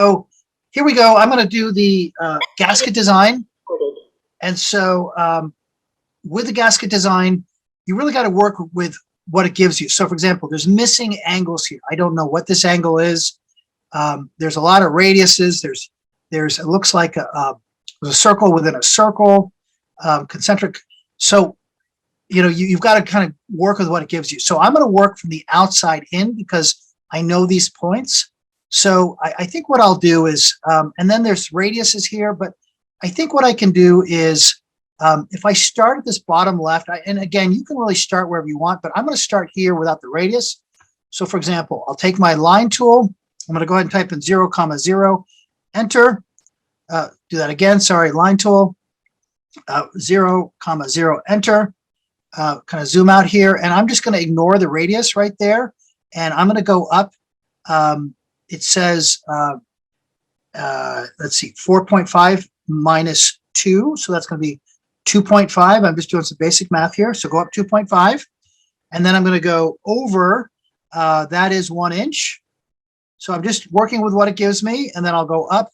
So here we go. I'm going to do the gasket design. And so with the gasket design, you really got to work with what it gives you. So for example, there's missing angles here. I don't know what this angle is. There's a lot of radiuses. There's it looks like there's a circle within a circle, concentric. So, you know, you've got to kind of work with what it gives you. So I'm going to work from the outside in because I know these points. So I think what I'll do is, and then there's radiuses here, but I think what I can do is, if I start at this bottom left, and again, you can really start wherever you want, but I'm going to start here without the radius. So for example, I'll take my line tool. I'm going to go ahead and type in 0, 0, enter. Do that again. Sorry, line tool, 0, 0, enter. Kind of zoom out here, and I'm just going to ignore the radius right there, and I'm going to go up. It says, let's see, 4.5 minus 2, so that's going to be 2.5. I'm just doing some basic math here, so go up 2.5, and then I'm going to go over, that is 1 inch. So I'm just working with what it gives me, and then I'll go up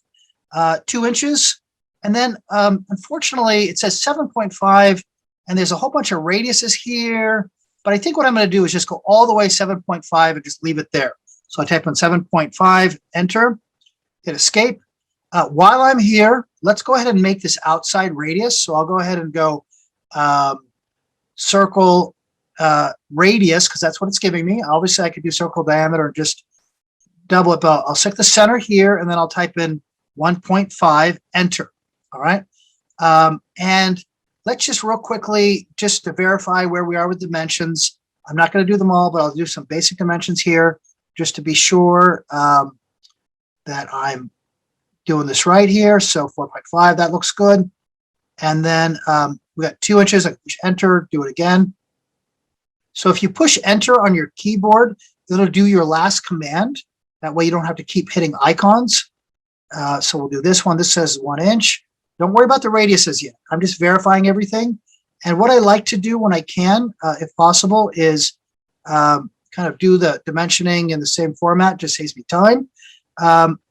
2 inches, and then unfortunately it says 7.5, and there's a whole bunch of radiuses here, but I think what I'm going to do is just go all the way 7.5 and just leave it there. So I type in 7.5, enter, hit escape. While I'm here, let's go ahead and make this outside radius. So I'll go ahead and go circle radius, because that's what it's giving me. Obviously, I could do circle diameter and just double it, but I'll stick the center here, and then I'll type in 1.5, enter. All right. And let's just real quickly, just to verify where we are with dimensions. I'm not going to do them all, but I'll do some basic dimensions here just to be sure that I'm doing this right here. So 4.5, that looks good. And then we got 2 inches. I push enter, do it again. So if you push enter on your keyboard, it'll do your last command. That way you don't have to keep hitting icons. So we'll do this one. This says 1 inch. Don't worry about the radiuses yet. I'm just verifying everything. And what I like to do when I can, if possible, is kind of do the dimensioning in the same format. Just saves me time.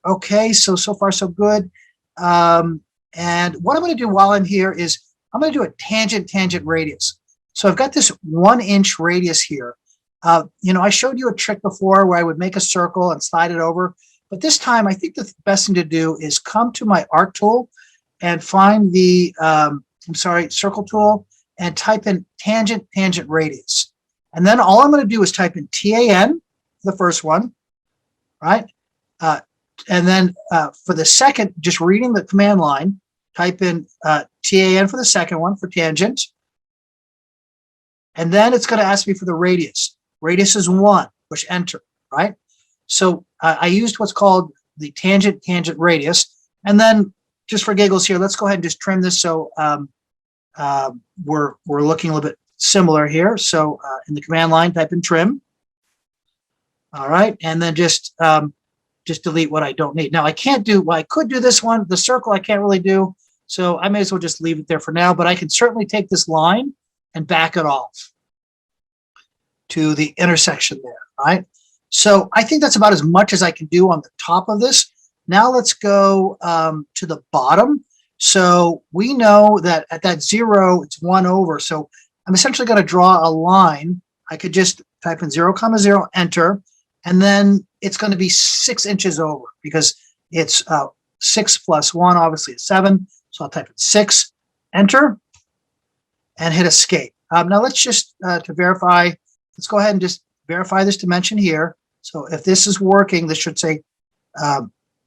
Okay, so far so good. And what I'm going to do while I'm here is I'm going to do a tangent radius. So I've got this 1 inch radius here. You know, I showed you a trick before where I would make a circle and slide it over. But this time, I think the best thing to do is come to my art tool and find the, circle tool, and type in tangent radius. And then all I'm going to do is type in TAN, the first one, right? And then for the second, just reading the command line, type in TAN for the second one, for tangent. And then it's going to ask me for the radius. Radius is 1, push enter, right? So I used what's called the tangent radius. And then just for giggles here, let's go ahead and just trim this so we're looking a little bit similar here. So in the command line, type in trim. All right, and then just delete what I don't need. Now I can't do, well, I could do this one, the circle I can't really do, so I may as well just leave it there for now, but I can certainly take this line and back it off to the intersection there, right? So I think that's about as much as I can do on the top of this. Now let's go to the bottom. So we know that at that 0, it's 1 over. So I'm essentially going to draw a line. I could just type in 0, 0, enter, and then it's going to be 6 inches over because it's 6 plus 1, obviously is 7. So I'll type in 6, enter, and hit escape. Now let's just, to verify, let's go ahead and just verify this dimension here. So if this is working, this should say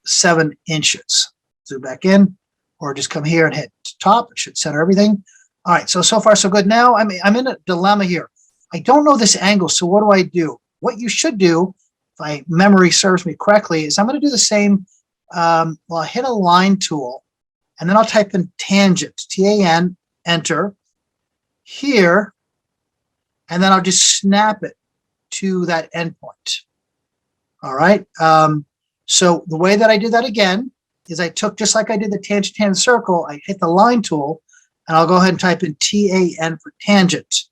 7 inches. Zoom back in, or just come here and hit top. It should center everything. All right, so far so good. Now I'm in a dilemma here. I don't know this angle, so what do I do? What you should do, if my memory serves me correctly, is I'm going to do the same. Well, I'll hit a line tool, and then I'll type in tangent, T-A-N, enter, here, and then I'll just snap it to that endpoint. All right. So the way that I did that again is I took, just like I did the tangent circle, I hit the line tool, and I'll go ahead and type in TAN for tangent.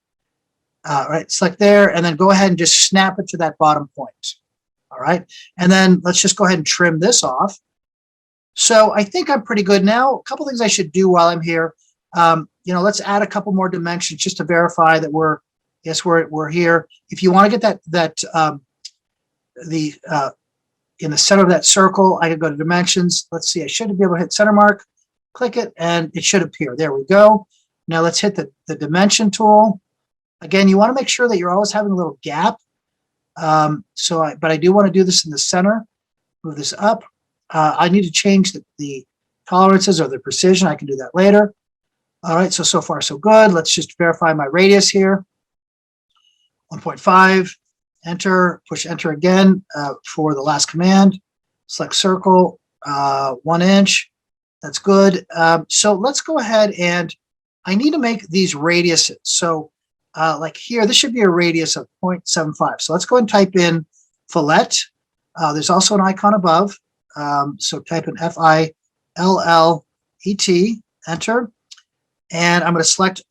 Right, select there, and then go ahead and just snap it to that bottom point. All right, and then let's just go ahead and trim this off. So I think I'm pretty good now. A couple things I should do while I'm here. Let's add a couple more dimensions just to verify that we're here. If you want to get the in the center of that circle, I could go to dimensions. Let's see, I should be able to hit center mark, click it, and it should appear. There we go. Now let's hit the dimension tool. Again, you want to make sure that you're always having a little gap. But I do want to do this in the center. Move this up. I need to change the tolerances or the precision. I can do that later. All right, so far so good. Let's just verify my radius here. 1.5, enter, push enter again for the last command. Select circle, 1 inch. That's good. So let's go ahead and I need to make these radiuses. So like here, this should be a radius of 0.75. So let's go ahead and type in fillet. There's also an icon above. So type in FILLET, enter. And I'm going to select,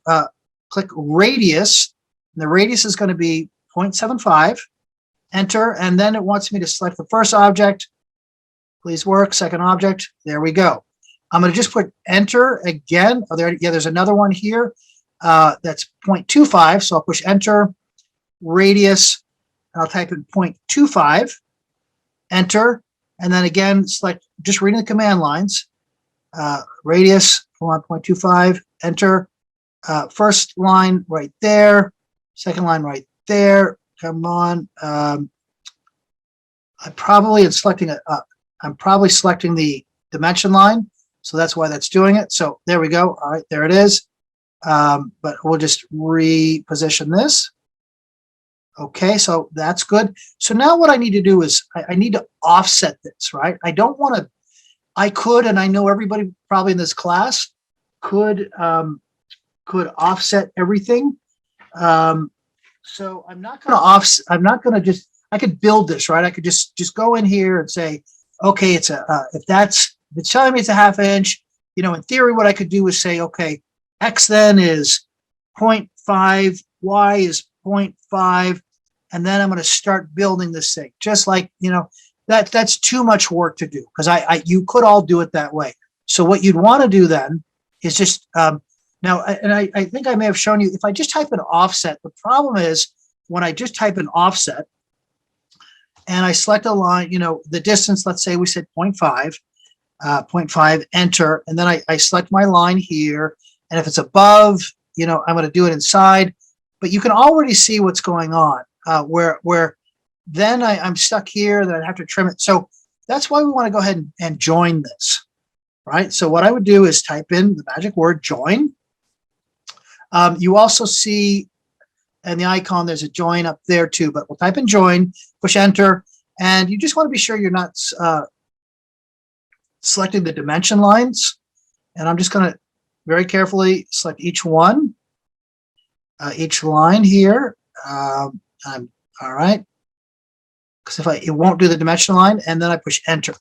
click radius. And the radius is going to be 0.75, enter. And then it wants me to select the first object. Please work, second object. There we go. I'm going to just put enter again. Oh, there's another one here. That's 0.25. So I'll push enter, radius, and I'll type in 0.25, enter. And then again, select, just reading the command lines, radius, 0.25, enter. First line right there, second line right there. Come on. I'm probably selecting the dimension line. So that's why that's doing it. So there we go. All right, there it is. But we'll just reposition this. Okay, so that's good. So now what I need to do is I need to offset this, right? I don't want to, I could, and I know everybody probably in this class could offset everything. So I'm not going to offset, I could build this, right? I could just go in here and say, okay, if it's telling me it's a ½ inch, in theory, what I could do is say, okay, X then is 0.5, Y is 0.5, and then I'm going to start building this thing. Just like, that's too much work to do because you could all do it that way. So what you'd want to do then is just, now, and I think I may have shown you, if I just type in offset, the problem is when I just type in offset and I select a line, the distance, let's say we said 0.5, 0.5, enter, and then I select my line here. And if it's above, I'm going to do it inside, but you can already see what's going on where then I'm stuck here, then I'd have to trim it. So that's why we want to go ahead and join this, right? So what I would do is type in the magic word join. You also see in the icon, there's a join up there too, but we'll type in join, push enter, and you just want to be sure you're not selecting the dimension lines. And I'm just going to very carefully select each one, each line here. All right, because it won't do the dimension line, and then I push enter.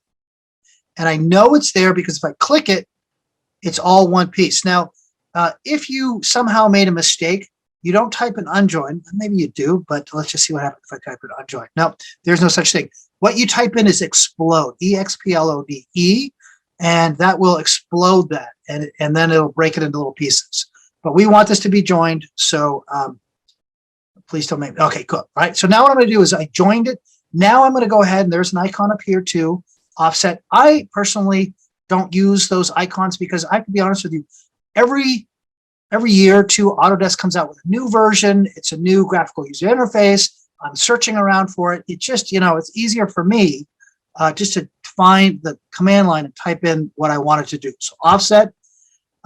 And I know it's there because if I click it, it's all one piece. Now, if you somehow made a mistake, you don't type in unjoin. Maybe you do, but let's just see what happens if I type in unjoin. No, there's no such thing. What you type in is explode, E-X-P-L-O-D-E, and that will explode that, and then it'll break it into little pieces. But we want this to be joined, so please don't make, okay, cool. All right, so now what I'm going to do is I joined it. Now I'm going to go ahead, and there's an icon up here too, offset. I personally don't use those icons because I can be honest with you, every year or two, Autodesk comes out with a new version. It's a new graphical user interface. I'm searching around for it. It just, it's easier for me just to find the command line and type in what I wanted to do. So offset,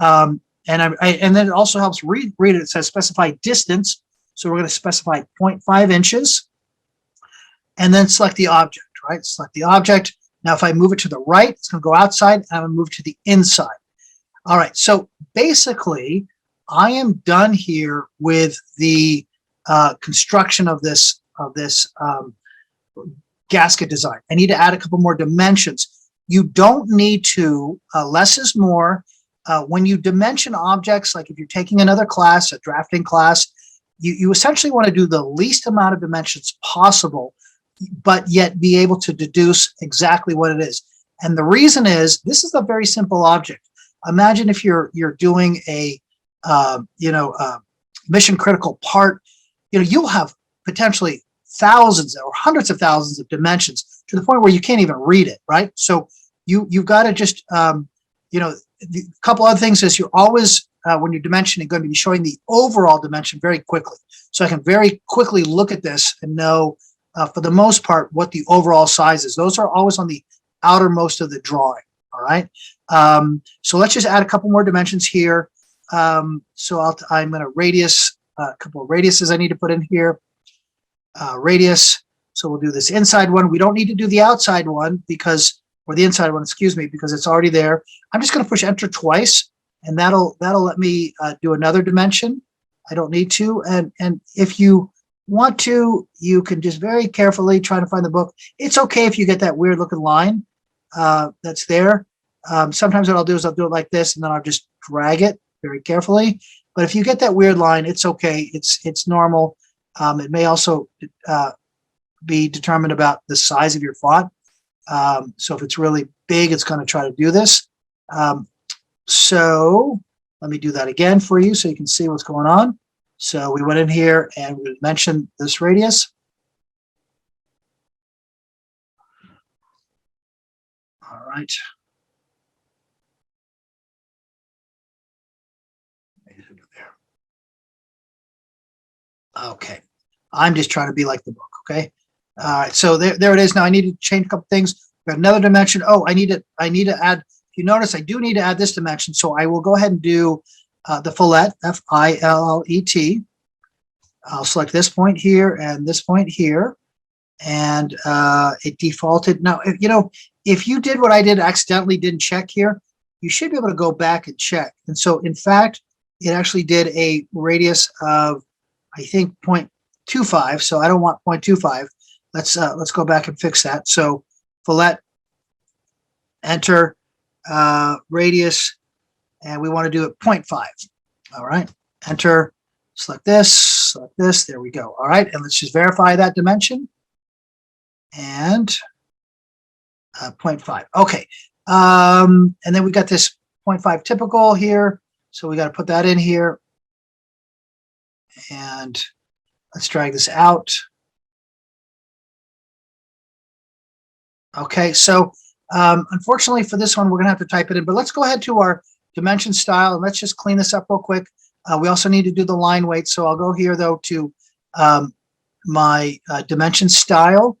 and then it also helps read it. It says specify distance. So we're going to specify 0.5 inches and then select the object, right? Select the object. Now, if I move it to the right, it's going to go outside, and I'm going to move to the inside. All right, so basically, I am done here with the construction of this gasket design. I need to add a couple more dimensions. You don't need to, less is more. When you dimension objects, like if you're taking another class, a drafting class, you essentially want to do the least amount of dimensions possible, but yet be able to deduce exactly what it is. And the reason is this is a very simple object. Imagine if you're doing a mission critical part, you'll have potentially thousands or hundreds of thousands of dimensions to the point where you can't even read it, right? So you've got to just a couple other things is you're always when you're dimensioning going to be showing the overall dimension very quickly. So I can very quickly look at this and know for the most part what the overall size is. Those are always on the outermost of the drawing. All right. So let's just add a couple more dimensions here. I'm going to radius, a couple of radiuses I need to put in here. Radius. So we'll do this inside one. We don't need to do the outside one or the inside one, excuse me, because it's already there. I'm just going to push enter twice, and that'll let me do another dimension. I don't need to. And if you want to, you can just very carefully try to find the book. It's okay if you get that weird looking line that's there. Sometimes what I'll do is I'll do it like this, and then I'll just drag it very carefully. But if you get that weird line, it's okay. It's normal. It may also be determined about the size of your font. So if it's really big, it's going to try to do this. So let me do that again for you so you can see what's going on. So we went in here and we mentioned this radius. All right. Okay. I'm just trying to be like the book. Okay. All right. So there it is. Now I need to change a couple things. We've got another dimension. Oh, I need to add, if you notice, I do need to add this dimension. So I will go ahead and do the fillet, F-I-L-L-E-T. I'll select this point here and this point here. And it defaulted. Now, if you did what I did, accidentally didn't check here, you should be able to go back and check. And so, in fact, it actually did a radius of, I think, 0.25. So I don't want 0.25. Let's go back and fix that. So fillet, enter, radius, and we want to do it 0.5. All right, enter, select this, there we go. All right, and let's just verify that dimension. And 0.5. Okay, and then we got this 0.5 typical here. So we got to put that in here. And let's drag this out. Okay, so unfortunately for this one, we're going to have to type it in. But let's go ahead to our dimension style, and let's just clean this up real quick. We also need to do the line weight. So I'll go here, though, to my dimension style,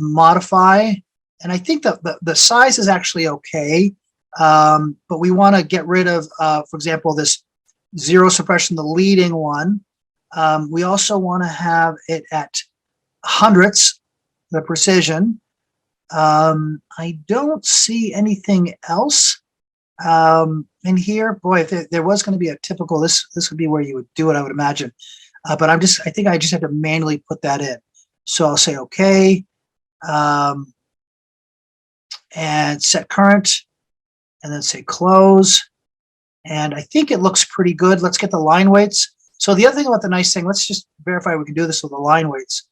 modify. And I think that the size is actually okay. But we want to get rid of, for example, this zero suppression, the leading one. We also want to have it at hundredths, the precision. I don't see anything else in here. Boy, if there was going to be a typical, this would be where you would do it, I would imagine. But I think I just had to manually put that in. So I'll say okay, and set current, and then say close. And I think it looks pretty good. Let's get the line weights. So the other thing about the nice thing, let's just verify we can do this with the line weights.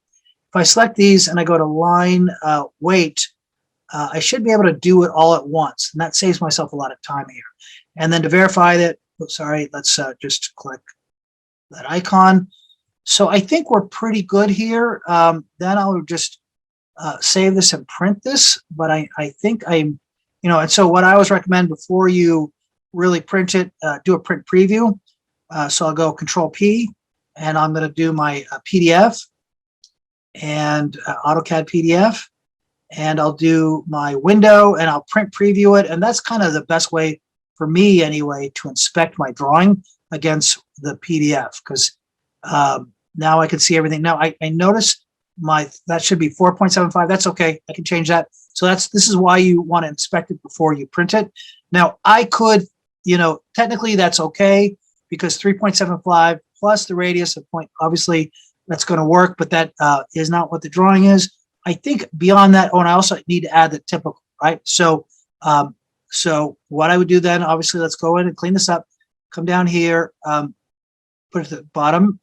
If I select these and I go to line weight, I should be able to do it all at once. And that saves myself a lot of time here. And then to verify that, oops, sorry, let's just click that icon. So I think we're pretty good here. Then I'll just save this and print this. But I think I'm, and so what I always recommend before you really print it, do a print preview. So I'll go Control P, and I'm going to do my PDF and AutoCAD PDF, and I'll do my window, and I'll print preview it. And that's kind of the best way for me anyway to inspect my drawing against the PDF, because now I can see everything. Now I notice that should be 4.75. That's okay. I can change that. So this is why you want to inspect it before you print it. Now I could, technically that's okay, because 3.75 plus the radius of point, obviously that's going to work, but that is not what the drawing is. I think beyond that, and I also need to add the typical, right? So, so what I would do then, obviously, let's go in and clean this up, come down here, put it at the bottom.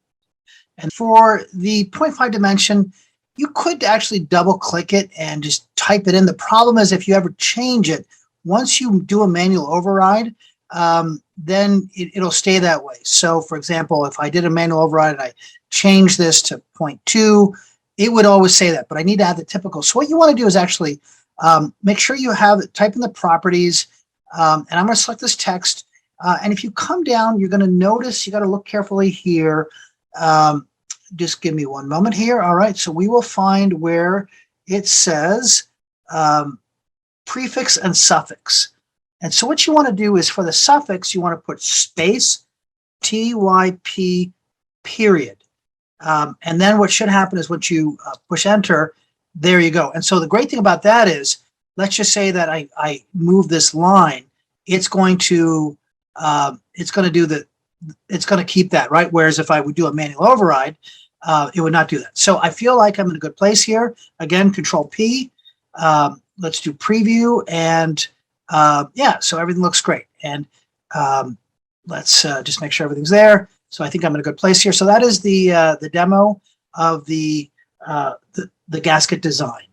And for the 0.5 dimension, You could actually double click it and just type it in. The problem is if you ever change it, once you do a manual override, then it'll stay that way. So for example, if I did a manual override and I changed this to 0.2, it would always say that, but I need to add the typical. So what you want to do is actually make sure you have, type in the properties, and I'm going to select this text. And if you come down, you're going to notice, you got to look carefully here. Just give me one moment here. All right, so we will find where it says prefix and suffix. And so what you want to do is for the suffix, you want to put space, TYP, period. And then what should happen is once you push enter, there you go. And so the great thing about that is, let's just say that I move this line, it's going to keep that, right? Whereas if I would do a manual override, it would not do that. So I feel like I'm in a good place here. Again, Control P. Let's do preview, and yeah, so everything looks great. And let's just make sure everything's there. So I think I'm in a good place here. So that is the demo of the Gasket Design.